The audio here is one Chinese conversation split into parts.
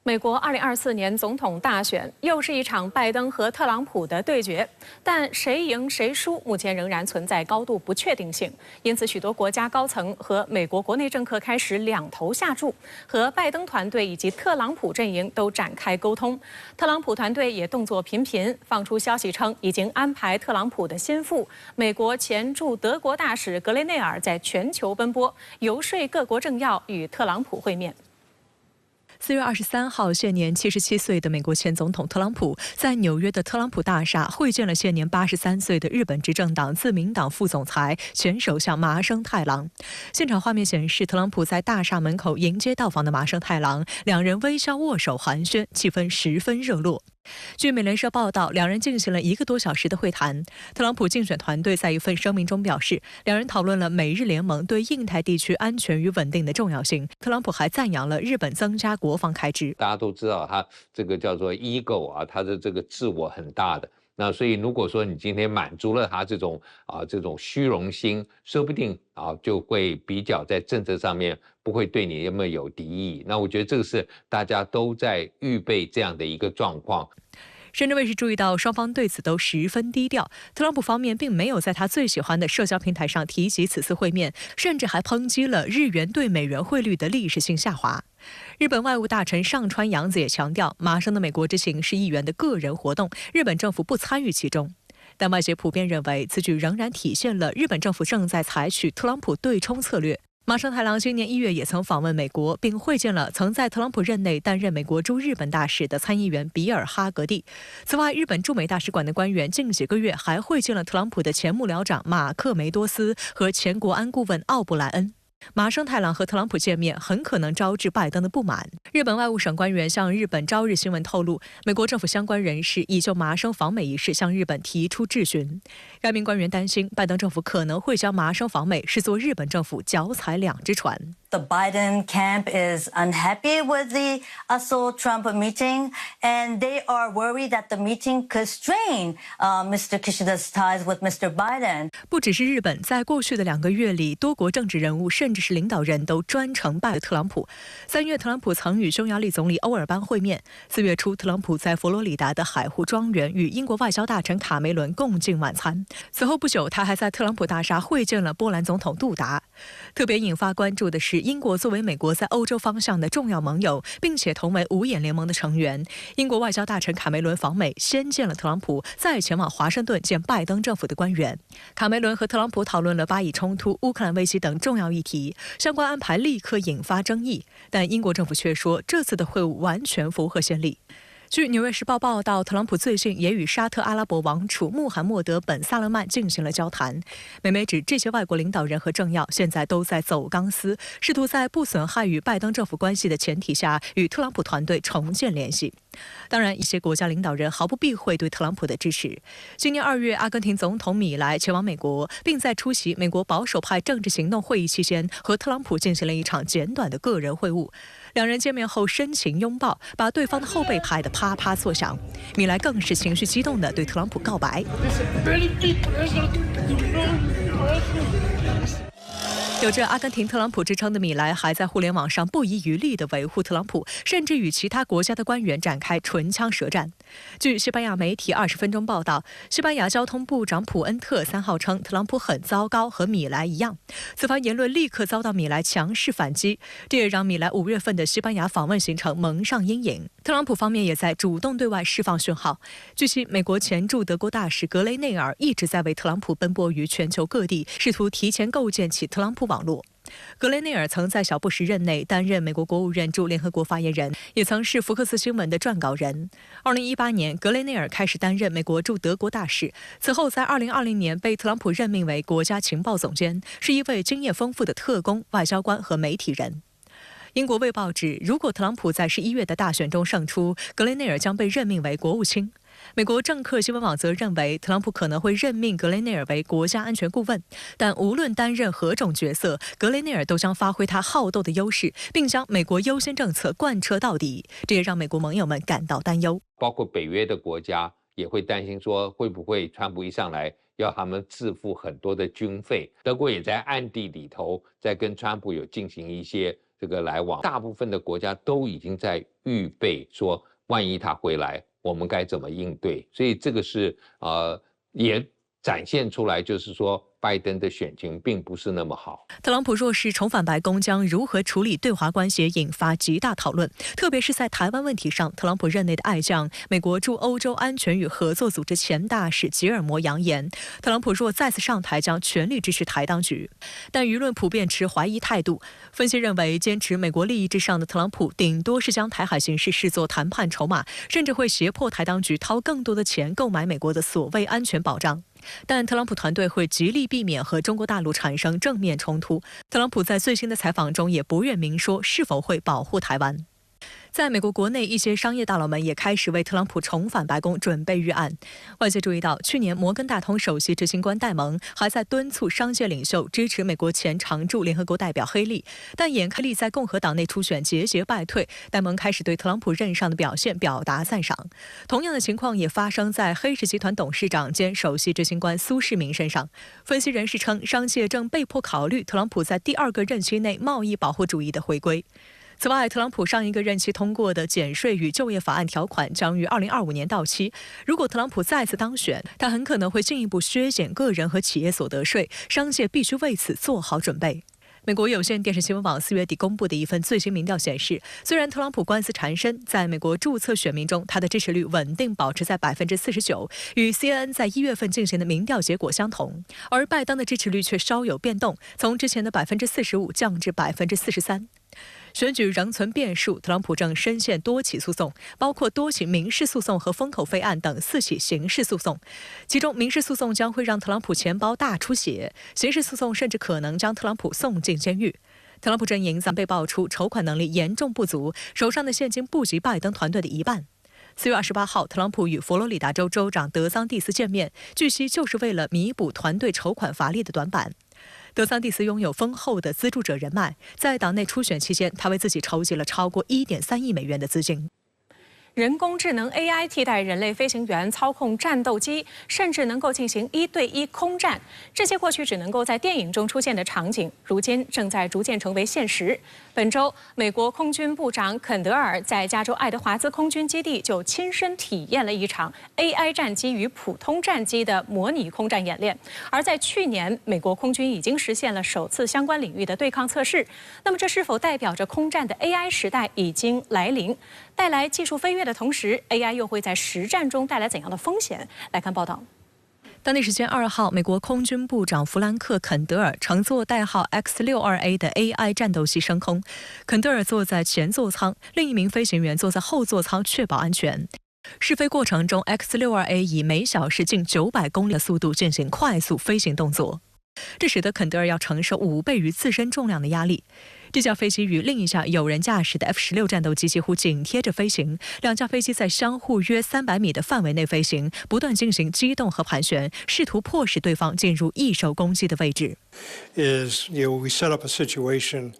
美国2024年总统大选又是一场拜登和特朗普的对决，但谁赢谁输，目前仍然存在高度不确定性。因此，许多国家高层和美国国内政客开始两头下注，和拜登团队以及特朗普阵营都展开沟通。特朗普团队也动作频频，放出消息称已经安排特朗普的心腹、美国前驻德国大使格雷内尔在全球奔波，游说各国政要与特朗普会面。4月23号，现年77岁的美国前总统特朗普在纽约的特朗普大厦会见了现年83岁的日本执政党自民党副总裁、前首相麻生太郎。现场画面显示，特朗普在大厦门口迎接到访的麻生太郎，两人微笑握手寒暄，气氛十分热络。据美联社报道，两人进行了1个多小时的会谈。特朗普竞选团队在一份声明中表示，两人讨论了美日联盟对印太地区安全与稳定的重要性。特朗普还赞扬了日本增加国防开支。大家都知道，他这个叫做 ego 啊，他的这个自我很大的。那所以，如果说你今天满足了他这种虚荣心，说不定就会比较在政策上面不会对你有敌意。那我觉得这个是大家都在预备这样的一个状况。深圳卫视注意到，双方对此都十分低调。特朗普方面并没有在他最喜欢的社交平台上提及此次会面，甚至还抨击了日元对美元汇率的历史性下滑。日本外务大臣上川洋子也强调，麻生的美国之行是议员的个人活动，日本政府不参与其中。但外界普遍认为，此举仍然体现了日本政府正在采取特朗普对冲策略。麻生太郎今年1月也曾访问美国，并会见了曾在特朗普任内担任美国驻日本大使的参议员比尔·哈格蒂。此外，日本驻美大使馆的官员近几个月还会见了特朗普的前幕僚长马克·梅多斯和前国安顾问奥布莱恩。麻生太郎和特朗普见面很可能招致拜登的不满。日本外务省官员向日本朝日新闻透露，美国政府相关人士已就麻生访美一事向日本提出质询。该名官员担心，拜登政府可能会将麻生访美视作日本政府脚踩两只船。The Biden camp is unhappy with the Seoul-Trump meeting, and they are worried that the meeting could strain Mr. Kishida's ties with Mr. Biden. 不只是日本，在过去的2个月里，多国政治人物甚至是领导人都专程拜特朗普。3月，特朗普曾与匈牙利总理欧尔班会面；4月初，特朗普在佛罗里达的海湖庄园与英国外交大臣卡梅伦共进晚餐。此后不久，他还在特朗普大厦会见了波兰总统杜达。特别引发关注的是，英国作为美国在欧洲方向的重要盟友，并且同为五眼联盟的成员，英国外交大臣卡梅伦访美，先见了特朗普，再前往华盛顿见拜登政府的官员。卡梅伦和特朗普讨论了巴以冲突、乌克兰危机等重要议题，相关安排立刻引发争议，但英国政府却说这次的会晤完全符合先例。据《纽约时报》报道，特朗普最近也与沙特阿拉伯王储穆罕默德·本·萨勒曼进行了交谈。美媒指，这些外国领导人和政要现在都在走钢丝，试图在不损害与拜登政府关系的前提下，与特朗普团队重建联系。当然，一些国家领导人毫不避讳对特朗普的支持。今年2月，阿根廷总统米莱前往美国，并在出席美国保守派政治行动会议期间，和特朗普进行了一场简短的个人会晤。两人见面后深情拥抱，把对方的后背拍得啪啪作响。米莱更是情绪激动地对特朗普告白。有着阿根廷特朗普之称的米莱还在互联网上不遗余力地维护特朗普，甚至与其他国家的官员展开唇枪舌战。据西班牙媒体20分钟报道，西班牙交通部长普恩特3号称特朗普很糟糕，和米莱一样。此番言论立刻遭到米莱强势反击，这也让米莱5月份的西班牙访问行程蒙上阴影。特朗普方面也在主动对外释放讯号。据悉，美国前驻德国大使格雷内尔一直在为特朗普奔波于全球各地，试图提前构建起特朗普网络。格雷内尔曾在小布什任内担任美国国务院驻联合国发言人，也曾是福克斯新闻的撰稿人。2018年，格雷内尔开始担任美国驻德国大使，此后在2020年被特朗普任命为国家情报总监，是一位经验丰富的特工、外交官和媒体人。英国卫报指，如果特朗普在11月的大选中胜出，格雷内尔将被任命为国务卿。美国政客新闻网则认为，特朗普可能会任命格雷内尔为国家安全顾问，但无论担任何种角色，格雷内尔都将发挥他好斗的优势，并将美国优先政策贯彻到底。这也让美国盟友们感到担忧，包括北约的国家也会担心说，会不会川普一上来要他们自付很多的军费？德国也在暗地里头在跟川普有进行一些这个来往，大部分的国家都已经在预备说，万一他回来，我们该怎么应对？所以这个是也展现出来，就是说拜登的选情并不是那么好。特朗普若是重返白宫，将如何处理对华关系引发极大讨论，特别是在台湾问题上，特朗普任内的爱将、美国驻欧洲安全与合作组织前大使吉尔摩扬言，特朗普若再次上台，将全力支持台当局。但舆论普遍持怀疑态度，分析认为，坚持美国利益至上的特朗普，顶多是将台海形势视作谈判筹码，甚至会胁迫台当局掏更多的钱购买美国的所谓安全保障。但特朗普团队会极力避免和中国大陆产生正面冲突。特朗普在最新的采访中也不愿明说是否会保护台湾。在美国国内，一些商业大佬们也开始为特朗普重返白宫准备预案。外界注意到，去年摩根大通首席执行官戴蒙还在敦促商界领袖支持美国前常驻联合国代表黑利，但眼看黑利在共和党内初选节节败退，戴蒙开始对特朗普任上的表现表达赞赏。同样的情况也发生在黑石集团董事长兼首席执行官苏世民身上。分析人士称，商界正被迫考虑特朗普在第二个任期内贸易保护主义的回归。此外，特朗普上一个任期通过的减税与就业法案条款将于2025年到期。如果特朗普再次当选，他很可能会进一步削减个人和企业所得税，商界必须为此做好准备。美国有线电视新闻网4月底公布的一份最新民调显示，虽然特朗普官司缠身，在美国注册选民中，他的支持率稳定保持在49%，与 CNN 在1月份进行的民调结果相同。而拜登的支持率却稍有变动，从之前的45%降至43%。选举仍存变数，特朗普正深陷多起诉讼，包括多起民事诉讼和封口费案等4起刑事诉讼。其中，民事诉讼将会让特朗普钱包大出血，刑事诉讼甚至可能将特朗普送进监狱。特朗普阵营被爆出筹款能力严重不足，手上的现金不及拜登团队的一半。4月28号，特朗普与佛罗里达州州长德桑蒂斯见面，据悉就是为了弥补团队筹款乏力的短板。德桑蒂斯拥有丰厚的资助者人脉，在党内初选期间，他为自己筹集了超过1.3亿美元的资金。人工智能 AI 替代人类飞行员操控战斗机，甚至能够进行1对1空战。这些过去只能够在电影中出现的场景，如今正在逐渐成为现实。本周，美国空军部长肯德尔在加州爱德华兹空军基地就亲身体验了一场 AI 战机与普通战机的模拟空战演练。而在去年，美国空军已经实现了首次相关领域的对抗测试。那么，这是否代表着空战的 AI 时代已经来临？带来技术飞跃的同时 ，AI 又会在实战中带来怎样的风险？来看报道。当地时间2号，美国空军部长弗兰克·肯德尔乘坐代号 X-62A 的 AI 战斗机升空。肯德尔坐在前座舱，另一名飞行员坐在后座舱，确保安全。试飞过程中 ，X-62A 以每小时近900公里的速度进行快速飞行动作。这使得肯德尔要承受5倍于自身重量的压力。这架飞机与另一架有人驾驶的 F-16战斗机几乎紧贴着飞行，两架飞机在相互约300米的范围内飞行，不断进行机动和盘旋，试图迫使对方进入易受攻击的位置。We set up a situation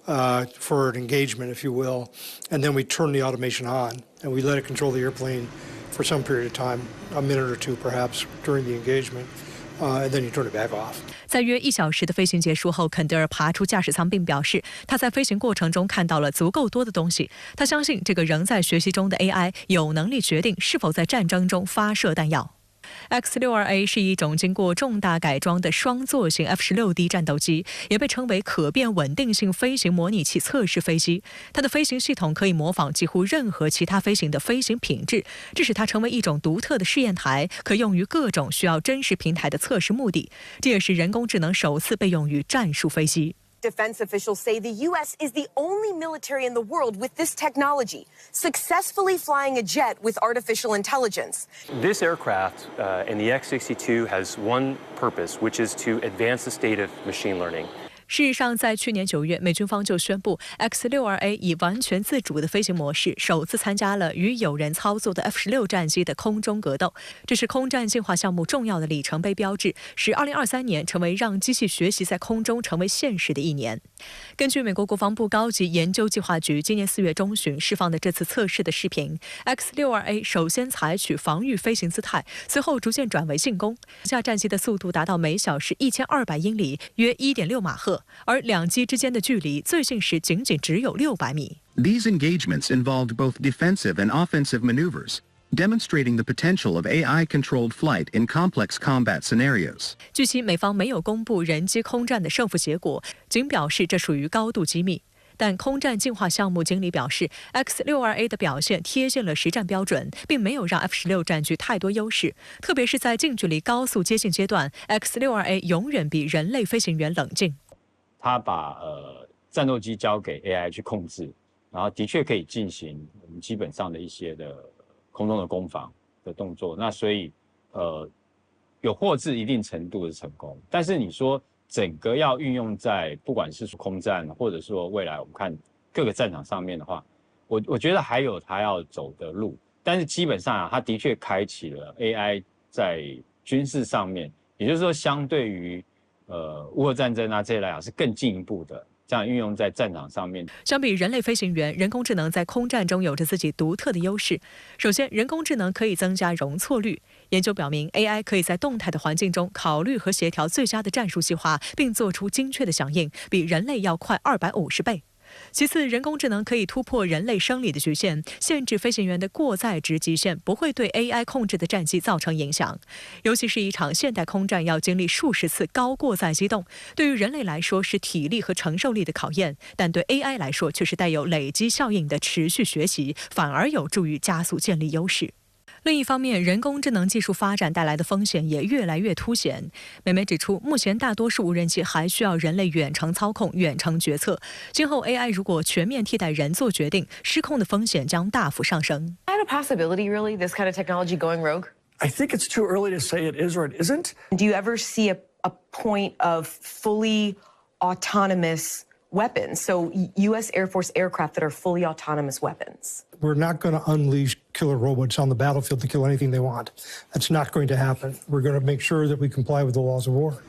for an engagement, if you will, and then we turn the automation on and we let it control the airplane for some period of time, a minute or two perhaps during the engagement.And then you turn it back off. 在约1小时的飞行结束后，肯德尔爬出驾驶舱并表示，他在飞行过程中看到了足够多的东西。他相信这个仍在学习中的 AI 有能力决定是否在战争中发射弹药。X-62A 是一种经过重大改装的双座型 F-16D 战斗机，也被称为可变稳定性飞行模拟器测试飞机。它的飞行系统可以模仿几乎任何其他飞行的飞行品质，这使它成为一种独特的试验台，可用于各种需要真实平台的测试目的。这也是人工智能首次被用于战术飞机。Defense officials say the U.S. is the only military in the world with this technology, successfully flying a jet with artificial intelligence. This aircraft and the X-62 has one purpose, which is to advance the state of machine learning. 事实上，在去年9月，美军方就宣布 X-62A 以完全自主的飞行模式首次参加了与有人操作的 F-16战机的空中格斗。这是空战进化项目重要的里程碑标志，使2023年成为让机器学习在空中成为现实的一年。根据美国国防部高级研究计划局今年4月中旬释放的这次测试的视频 ，X-62A 首先采取防御飞行姿态，随后逐渐转为进攻。这架战机的速度达到每小时1200英里，约1.6马赫。赫，而两机之间的距离最近时仅只有600米。These engagements involved both defensive and offensive maneuvers, demonstrating the potential of AI-controlled flight in complex combat scenarios. 据悉，美方没有公布人机空战的胜负结果，仅表示这属于高度机密。但空战进化项目经理表示 ，X-62A 的表现贴近了实战标准，并没有让 F-16占据太多优势。特别是在近距离高速接近阶段 ，X-62A 永远比人类飞行员冷静。他把战斗机交给 AI 去控制，然后的确可以进行我们基本上的一些的空中的攻防的动作。那所以有获致一定程度的成功，但是你说整个要运用在不管是空战，或者说未来我们看各个战场上面的话，我觉得还有他要走的路。但是基本上他的确开启了 AI 在军事上面，也就是说相对于乌俄战争这些来讲是更进一步的。这样运用在战场上面。相比人类飞行员，人工智能在空战中有着自己独特的优势。首先，人工智能可以增加容错率。研究表明 ，AI 可以在动态的环境中考虑和协调最佳的战术计划，并做出精确的响应，比人类要快250倍。其次，人工智能可以突破人类生理的局限，限制飞行员的过载值极限，不会对 AI 控制的战机造成影响。尤其是一场现代空战要经历数十次高过载机动，对于人类来说是体力和承受力的考验，但对 AI 来说却是带有累积效应的持续学习，反而有助于加速建立优势。另一方面，人工智能技术发展带来的风险也越来越凸显。美媒指出，目前大多数无人机还需要人类远程操控、远程决策。今后 AI 如果全面替代人做决定，失控的风险将大幅上升。Is that a possibility, really, this kind of technology going rogue? I think it's too early to say it is or it isn't. Do you ever see a point of fully autonomous weapons? So U.S. Air Force aircraft that are fully autonomous weapons? We're not going to unleash killer robots on the battlefield to kill anything they want. That's not going to happen. We're going to make sure that we comply with the laws of war.